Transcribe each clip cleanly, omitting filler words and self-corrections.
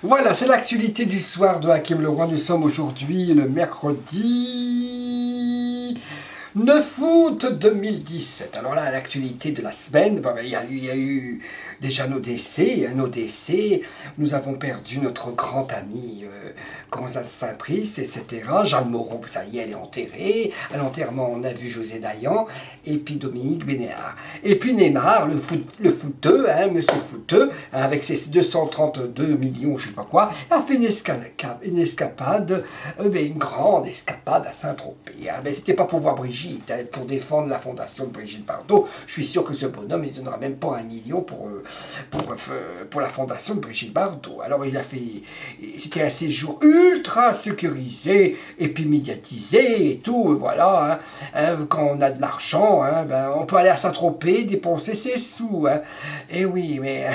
Voilà, c'est l'actualité du soir de Hakim Leroy. Nous sommes aujourd'hui le mercredi 9 août 2017. Alors là, l'actualité de la semaine, il y a eu déjà nos décès. Nous avons perdu notre grand ami Gonzalo Saint-Priest, etc. Jeanne Moreau, ça y est, elle est enterrée. À l'enterrement, on a vu José Dayan et puis Dominique Bénéard. Et puis Neymar, le footeux, monsieur footeux, avec ses 232 millions, je sais pas quoi, a fait une escapade, une grande escapade à Saint-Tropez. Mais c'était pas pour voir Brigitte, pour défendre la fondation de Brigitte Bardot. Je suis sûr que ce bonhomme, il donnera même pas 1 million pour la fondation de Brigitte Bardot. Alors il a fait, c'était un séjour ultra sécurisé et puis médiatisé et tout, voilà. Quand on a de l'argent, on peut aller à Saint-Tropez dépenser ses sous. Et oui, mais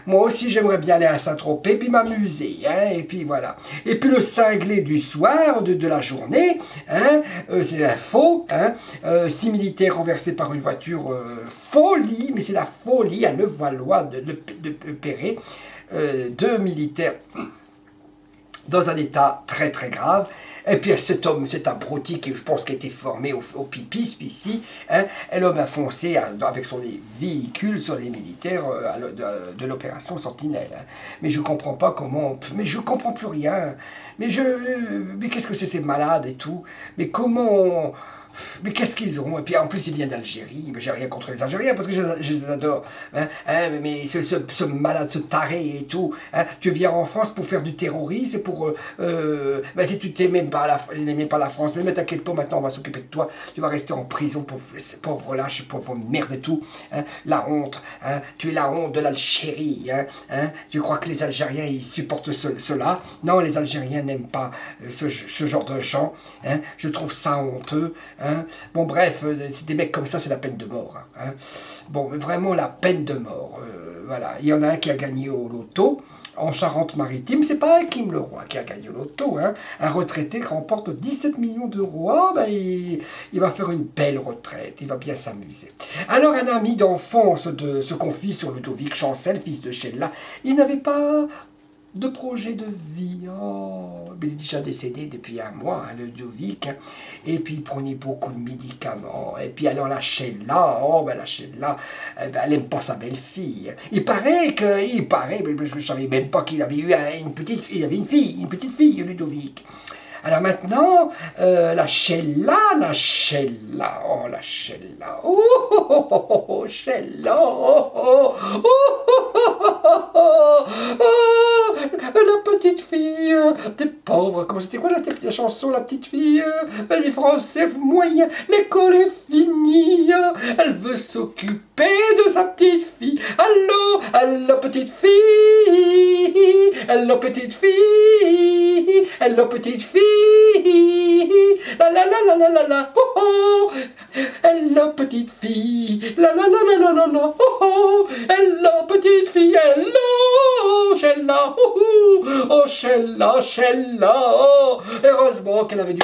moi aussi j'aimerais bien aller à Saint-Tropez puis m'amuser. Et puis voilà. Et puis le cinglé du soir, de la journée, c'est la faux. 6 militaires renversés par une voiture folie, mais c'est la folie à Levallois de Perret. 2 militaires dans un état très très grave. Et puis cet homme, cet abruti qui je pense qui a été formé au pipisme ici, et l'homme a foncé avec son véhicule sur les militaires de l'opération Sentinelle. Mais je comprends pas comment, mais je comprends plus rien. Mais qu'est-ce que c'est ces malades et tout? Mais comment mais qu'est-ce qu'ils ont? Et puis en plus, il vient d'Algérie. J'ai rien contre les Algériens parce que je les adore. Mais ce malade, ce taré et tout. Tu viens en France pour faire du terrorisme, si tu n'aimais pas la France, mais t'inquiète pas, maintenant on va s'occuper de toi. Tu vas rester en prison, pauvre lâche, pauvre merde et tout. La honte. Tu es la honte de l'Algérie. Tu crois que les Algériens ils supportent cela? Non, les Algériens n'aiment pas ce genre de gens. Je trouve ça honteux. Bon bref, des mecs comme ça, c'est la peine de mort. Bon, vraiment la peine de mort. Voilà, il y en a un qui a gagné au loto en Charente-Maritime. C'est pas Hakim Leroy qui a gagné au loto. Un retraité qui remporte 17 millions d'euros. Il va faire une belle retraite. Il va bien s'amuser. Alors un ami d'enfance se confie sur Ludovic Chancel, fils de Sheila. Il n'avait pas de projet de vie. Il est déjà décédé depuis 1 mois, le Ludovic. Et puis il prenait beaucoup de médicaments. Et puis alors la Sheila, elle aime pas sa belle-fille. Il paraît, mais je savais même pas qu'il avait eu une petite fille, Ludovic. Alors maintenant, la Sheila, Sheila, la petite fille des pauvres. Comment c'était quoi la chanson, la petite fille les Français moyens, l'école est finie. Elle veut s'occuper de sa petite fille. Allô, petite fille. Allô, petite fille. Allô, petite fille. La, oh, hello, petite fille. La, oh, hello, petite fille. Hello, Sheila. Oh, Sheila. Oh, heureusement qu'elle avait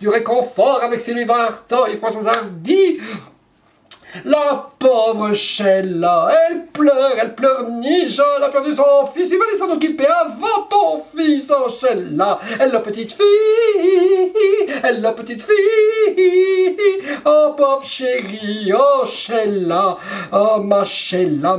du réconfort avec Sylvie Vartan et François Hardy. La pauvre Sheila, elle pleure Nija, elle a perdu son fils, il fallait s'en occuper avant ton fils, Sheila. Elle la petite fille, oh pauvre chérie, oh Sheila, oh ma Sheila,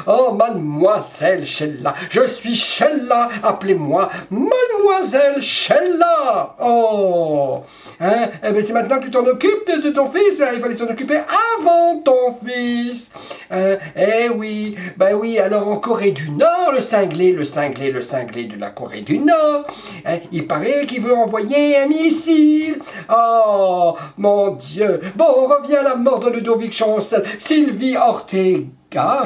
oh mademoiselle Sheila, je suis Sheila, appelez-moi mademoiselle Sheila. Oh, c'est maintenant que tu t'en occupes de ton fils, il fallait s'en occuper avant ton fils. Oui, alors en Corée du Nord, le cinglé de la Corée du Nord, il paraît qu'il veut envoyer un missile. Oh, mon Dieu. Bon, on revient à la mort de Ludovic Chancel. Sylvie Ortega.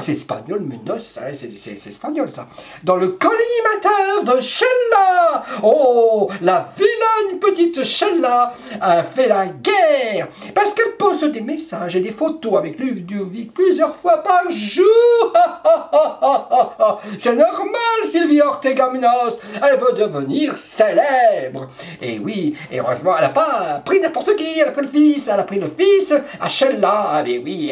C'est espagnol, mais non, c'est espagnol ça. Dans le collimateur de Sheila. Oh, la vilaine petite Sheila a fait la guerre parce qu'elle poste des messages et des photos avec Ludovic plusieurs fois par jour. C'est normal, Sylvie Ortega Munoz. Elle veut devenir célèbre. Et oui, et heureusement, elle n'a pas pris n'importe qui. Elle a pris le fils à Sheila. Mais oui,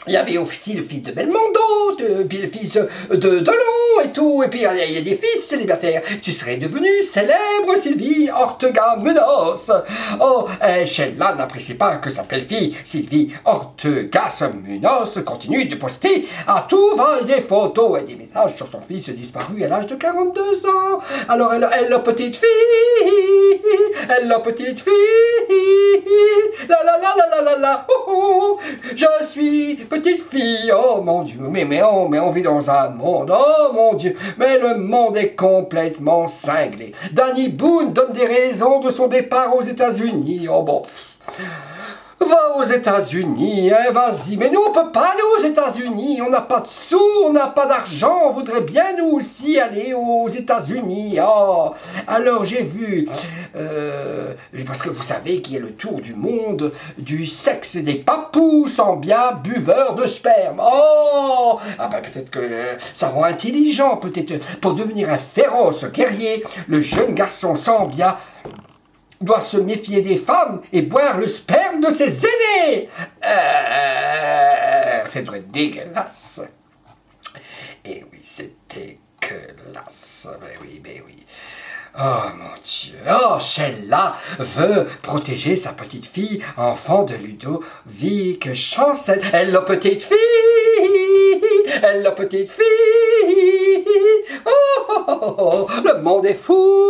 Il y avait aussi le fils de Belmondo, puis le fils de Delon et tout. Et puis, il y a des fils célibataires. Tu serais devenue célèbre, Sylvie Ortegas-Munoz. Oh, Sheila n'apprécie pas que sa belle-fille, Sylvie Ortegas-Munoz, continue de poster à tout va des photos et des messages sur son fils disparu à l'âge de 42 ans. Alors, elle, la petite fille, la la la la la la la, je suis petite fille, oh mon Dieu, mais on vit dans un monde, oh mon Dieu, mais le monde est complètement cinglé. Danny Boone donne des raisons de son départ aux États-Unis, oh bon. Va aux États-Unis, hein, vas-y. Mais nous, on peut pas aller aux États-Unis. On n'a pas de sous, on n'a pas d'argent. On voudrait bien, nous aussi, aller aux États-Unis. Oh. Alors, j'ai vu, parce que vous savez qu'il y a le tour du monde du sexe des papous Sambia buveurs de sperme. Oh, ah ben peut-être que ça rend intelligent. Peut-être pour devenir un féroce guerrier, le jeune garçon Sambia doit se méfier des femmes et boire le sperme de ses aînés. Ça doit être dégueulasse. Et oui, c'est dégueulasse. Ben oui. Oh mon Dieu. Oh, Sheila veut protéger sa petite fille, enfant de Ludovic Chancel. Elle, la petite fille. Elle, la petite fille. Oh, le monde est fou.